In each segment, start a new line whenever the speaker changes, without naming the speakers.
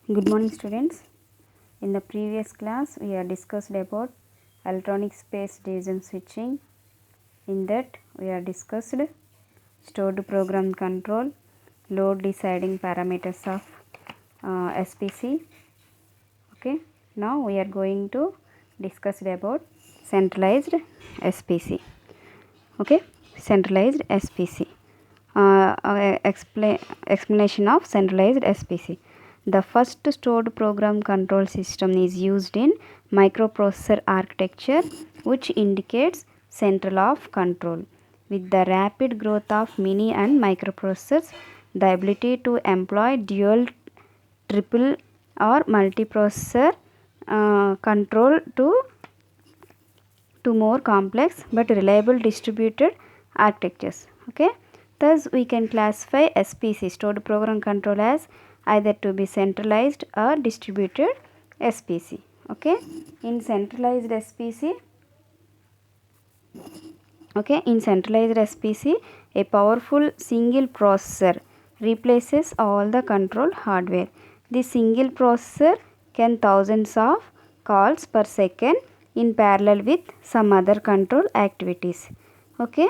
Good morning, students. In the previous class, we have discussed about electronic space division switching. In that, we have discussed stored program control, load deciding parameters of SPC. Okay. Now we are going to discuss about centralized SPC. Okay. Centralized SPC. Explanation of centralized SPC. The first stored program control system is used in microprocessor architecture, which indicates central of control. With the rapid growth of mini and microprocessors, the ability to employ dual, triple or multiprocessor control to more complex but reliable distributed architectures. Okay. Thus, we can classify SPC, stored program control, as either to be centralized or distributed SPC. Okay. In centralized SPC, a powerful single processor replaces all the control hardware. This single processor can thousands of calls per second in parallel with some other control activities. Okay.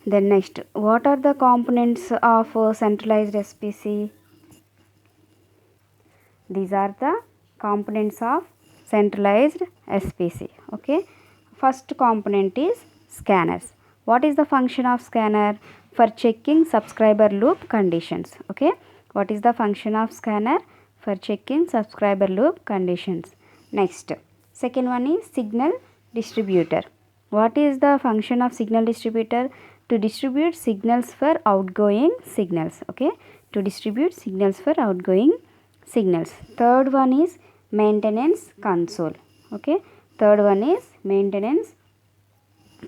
Then next, what are the components of centralized SPC? These are the components of centralized SPC. Okay. First component is scanners. What is the function of scanner? For checking subscriber loop conditions. Okay. What is the function of scanner? For checking subscriber loop conditions. Next, second one is signal distributor. What is the function of signal distributor? To distribute signals for outgoing signals. Okay. To distribute signals for outgoing signals. Third one is maintenance console. Okay. Third one is maintenance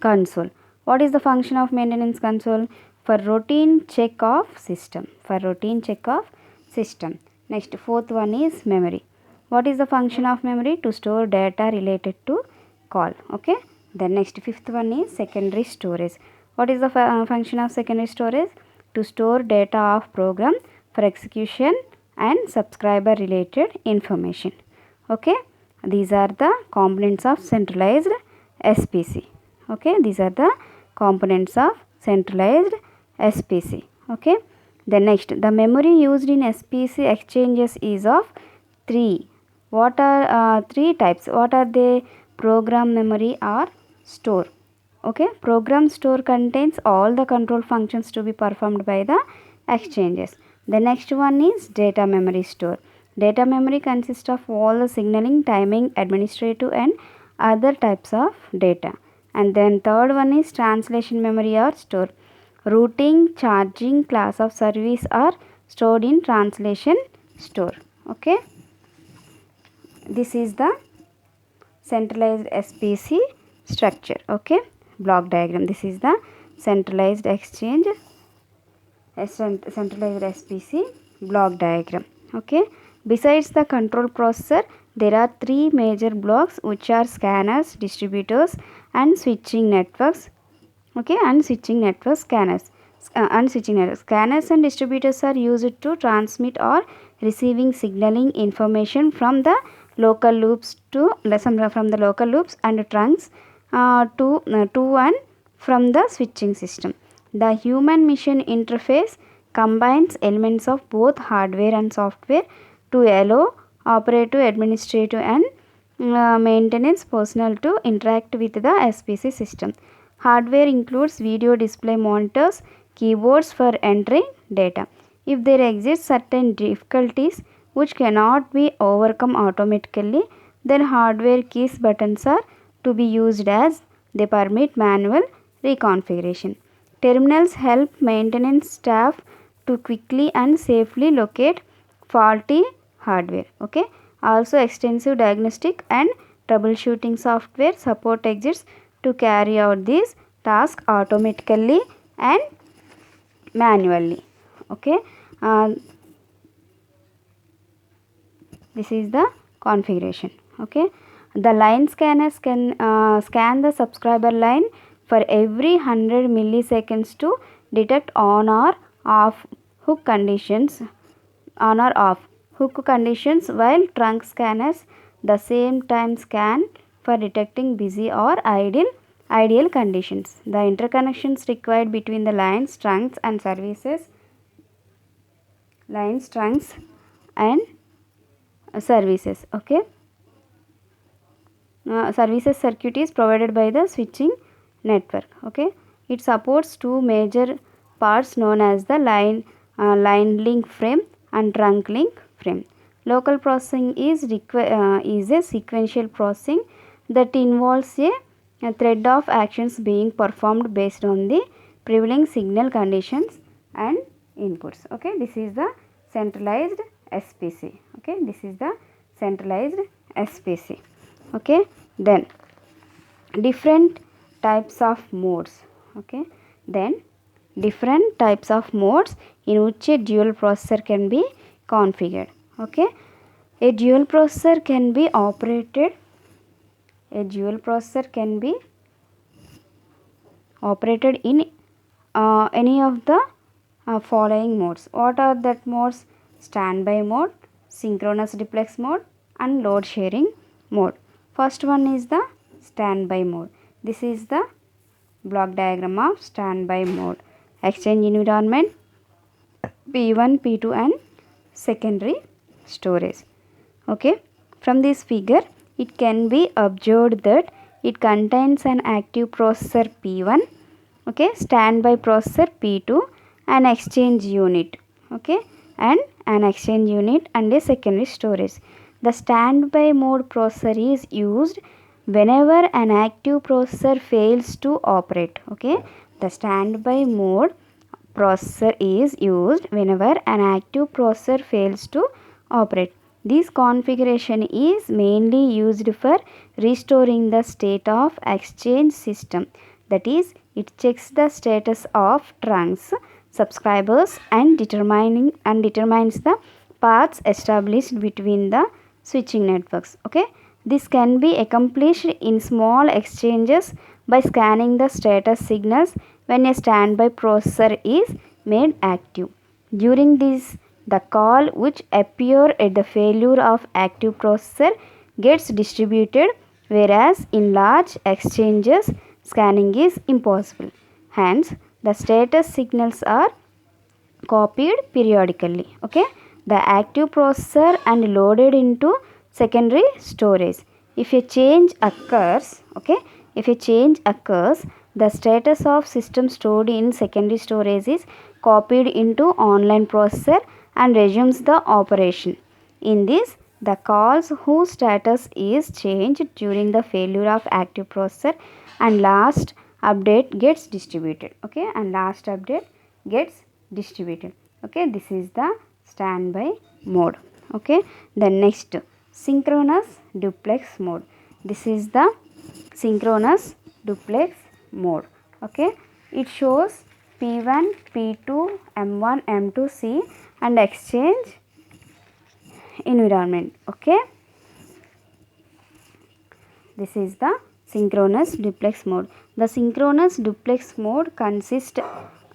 console. What is the function of maintenance console? For routine check of system. For routine check of system. Next, fourth one is memory. What is the function of memory? To store data related to call. Okay. Then next, fifth one is secondary storage. What is the function of secondary storage? To store data of program for execution and subscriber related information. Okay. These are the components of centralized SPC. Okay. These are the components of centralized SPC. Okay. Then next, the memory used in SPC exchanges is of three. What are three types? What are they? Program memory or store. Okay. Program store contains all the control functions to be performed by the exchanges. The next one is data memory store. Data memory consists of all the signaling, timing, administrative and other types of data. And then third one is translation memory or store. Routing, charging, class of service are stored in translation store. Okay. This is the centralized SPC structure. Okay. Block diagram. This is the centralized exchange, centralized SPC block diagram. Okay. Besides the control processor, there are three major blocks, which are scanners, distributors and switching networks. Okay. And switching network scanners. Scanners and distributors are used to transmit or receiving signaling information from the local loops from the local loops and trunks to and from the switching system. The human machine interface combines elements of both hardware and software to allow operative, administrative and maintenance personnel to interact with the SPC system. Hardware includes video display monitors, keyboards for entering data. If there exist certain difficulties which cannot be overcome automatically, then hardware keys buttons are to be used, as they permit manual reconfiguration. Terminals help maintenance staff to quickly and safely locate faulty hardware. Okay. Also, extensive diagnostic and troubleshooting software support exists to carry out these tasks automatically and manually. Okay. This is the configuration. Okay. The line scanners can scan the subscriber line for every 100 milliseconds to detect on or off hook conditions, on or off. hook conditions, while trunk scanners the same time scan for detecting busy or ideal conditions. The interconnections required between the lines, trunks and services and services. Okay. Services circuit is provided by the switching network. Okay, it supports two major parts known as the line link frame and trunk link frame. Local processing is a sequential processing that involves a thread of actions being performed based on the prevailing signal conditions and inputs. Okay, this is the centralized SPC. Okay, this is the centralized SPC. Okay, then different types of modes. Okay, then different types of modes in which a dual processor can be configured. Okay, a dual processor can be operated in any of the following modes. What are that modes? Standby mode, synchronous duplex mode and load sharing mode. First one is the standby mode. This is the block diagram of standby mode. Exchange environment, P1, P2 and secondary storage. Okay, from this figure it can be observed that it contains an active processor P1, okay, standby processor P2, an exchange unit, okay, and an exchange unit and a secondary storage. The standby mode processor is used whenever an active processor fails to operate. Okay, the standby mode processor is used whenever an active processor fails to operate. This configuration is mainly used for restoring the state of exchange system. That is, it checks the status of trunks, subscribers and determines the paths established between the switching networks. Okay, this can be accomplished in small exchanges by scanning the status signals when a standby processor is made active. During this, the call which appear at the failure of active processor gets distributed, whereas in large exchanges scanning is impossible. Hence, the status signals are copied periodically. Okay, the active processor and loaded into secondary storage. If a change occurs, the status of system stored in secondary storage is copied into online processor and resumes the operation. In this, the calls whose status is changed during the failure of active processor and last update gets distributed. Okay, and last update gets distributed. Okay, this is the standby mode. Okay, the next, synchronous duplex mode. This is the synchronous duplex mode. Okay, it shows P1, P2, M1, M2, C and exchange environment. Okay, this is the synchronous duplex mode. The synchronous duplex mode consists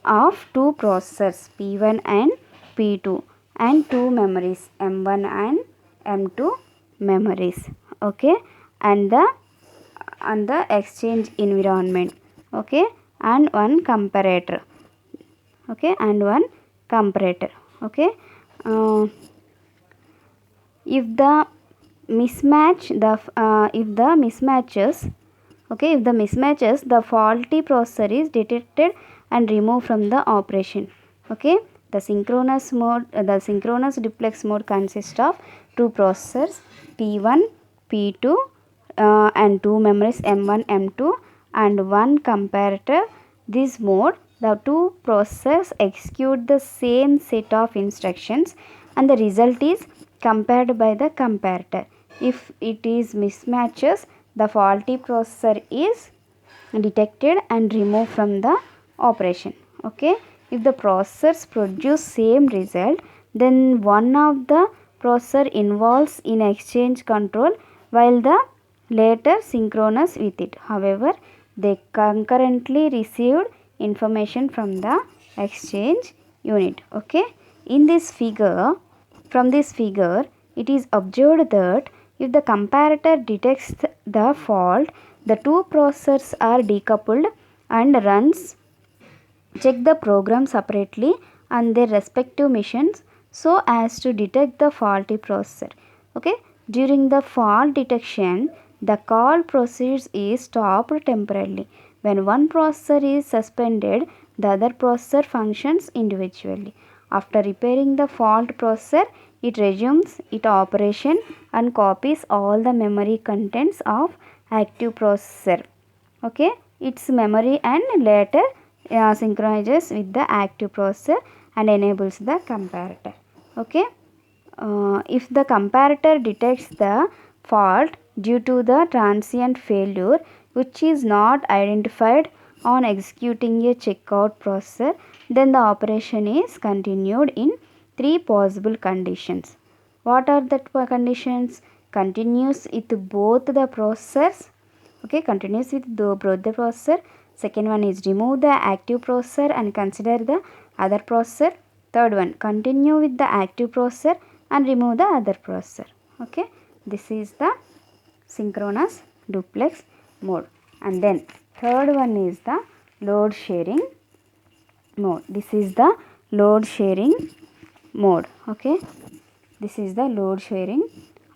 of two processors P1 and P2 and two memories M1 and M2 memories. Okay, and the exchange environment. Okay, and one comparator. Okay, and one comparator. Okay, if the mismatches, the faulty processor is detected and removed from the operation. Okay, the synchronous duplex mode consists of two processors P1, P2 and two memories M1, M2 and one comparator. This mode, the two processors execute the same set of instructions and the result is compared by the comparator. If it is mismatches, the faulty processor is detected and removed from the operation. Okay, if the processors produce same result, then one of the processor involves in exchange control while the later synchronous with it. However, they concurrently received information from the exchange unit. Okay, in this figure From this figure, it is observed that if the comparator detects the fault, the two processors are decoupled and runs check the program separately on their respective machines so as to detect the faulty processor. Okay, during the fault detection, the call process is stopped temporarily. When one processor is suspended, the other processor functions individually. After repairing the fault processor, it resumes its operation and copies all the memory contents of active processor. Okay, its memory and later synchronizes with the active processor and enables the comparator. Okay, if the comparator detects the fault due to the transient failure which is not identified on executing a checkout processor, then the operation is continued in three possible conditions. What are the conditions? Continues with both the processors. Okay, continues with both the processor. Second one is remove the active processor and consider the other processor. Third one, continue with the active processor and remove the other processor. Okay, this is the synchronous duplex mode. And then third one is the load sharing mode. This is the load sharing mode. Okay, this is the load sharing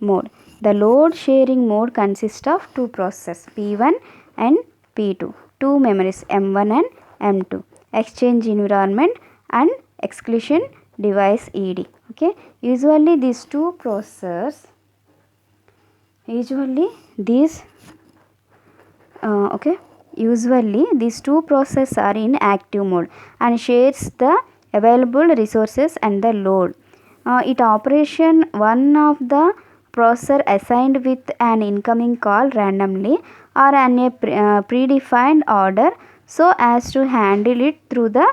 mode. The load sharing mode consists of two processes P1 and P2, two memories M1 and M2, exchange environment and exclusion device ED. Okay, usually these two processors, usually these two processes are in active mode and shares the available resources and the load. It operation one of the processor assigned with an incoming call randomly or in a predefined order so as to handle it through the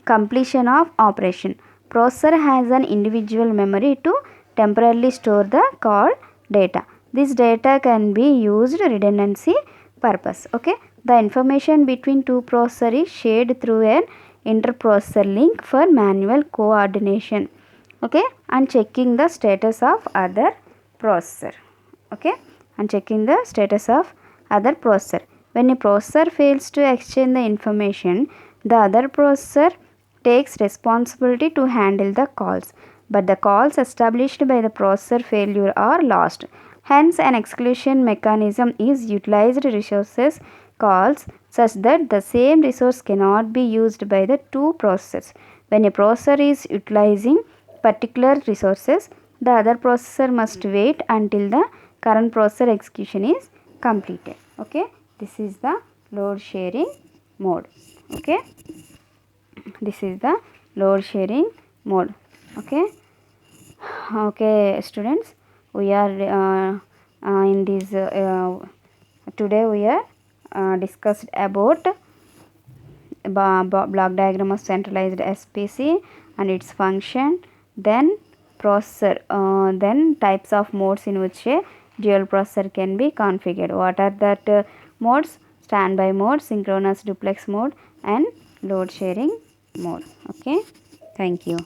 completion of operation. Processor has an individual memory to temporarily store the call data. This data can be used redundancy purpose. Okay, the information between two processors is shared through an interprocessor link for manual coordination. Okay, and checking the status of other processor. Okay, and checking the status of other processor. When a processor fails to exchange the information, the other processor takes responsibility to handle the calls, but the calls established by the processor failure are lost. Hence, an exclusion mechanism is utilized resources calls such that the same resource cannot be used by the two processors. When a processor is utilizing particular resources, the other processor must wait until the current processor execution is completed. Okay, this is the load sharing mode. Okay, this is the load sharing mode. Okay, okay students, we are in this today we are discussed about block diagram of centralized SPC and its function, then processor, then types of modes in which a dual processor can be configured. What are that modes? Standby mode, synchronous duplex mode and load sharing mode. Okay, thank you.